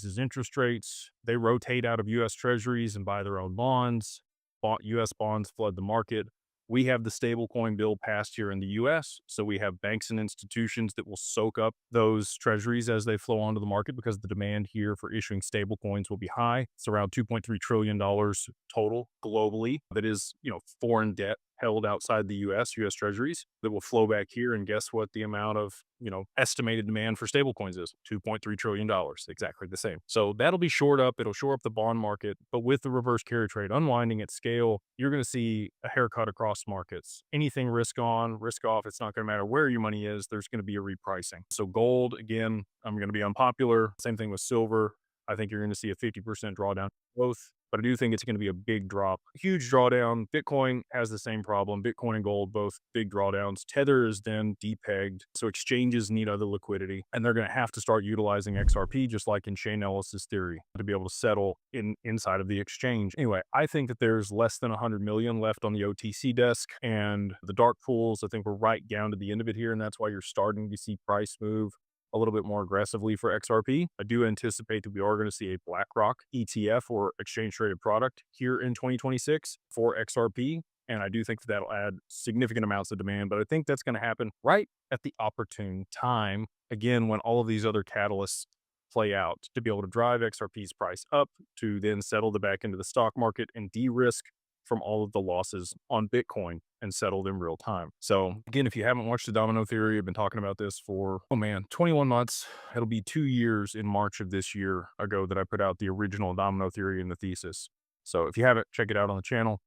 raises interest rates. They rotate out of US Treasuries and buy their own bonds. US bonds flood the market. We have the stablecoin bill passed here in the US. So we have banks and institutions that will soak up those treasuries as they flow onto the market because the demand here for issuing stablecoins will be high. It's around $2.3 trillion total globally. That is, foreign debt held outside the US treasuries that will flow back here. And guess what the amount of, estimated demand for stablecoins is? $2.3 trillion, exactly the same. So that'll be shored up. It'll shore up the bond market. But with the reverse carry trade unwinding at scale, you're going to see a haircut across markets. Anything risk on, risk off, it's not going to matter where your money is. There's going to be a repricing. So gold, again, I'm going to be unpopular. Same thing with silver. I think you're going to see a 50% drawdown both, but I do think it's going to be a big drop, huge drawdown. Bitcoin has the same problem. Bitcoin and gold, both big drawdowns. Tether is then depegged. So exchanges need other liquidity, and they're going to have to start utilizing XRP, just like in Shane Ellis's theory, to be able to settle inside of the exchange. Anyway, I think that there's less than 100 million left on the OTC desk, and the dark pools, I think we're right down to the end of it here. And that's why you're starting to see price move a little bit more aggressively for XRP. I do anticipate that we are going to see a BlackRock ETF or exchange traded product here in 2026 for XRP. And I do think that that'll add significant amounts of demand, but I think that's going to happen right at the opportune time. Again, when all of these other catalysts play out to be able to drive XRP's price up to then settle the back into the stock market and de-risk from all of the losses on Bitcoin and settled in real time. So again, if you haven't watched the Domino Theory, I've been talking about this for, 21 months. It'll be 2 years in March of this year ago that I put out the original Domino Theory and the thesis. So if you haven't, check it out on the channel.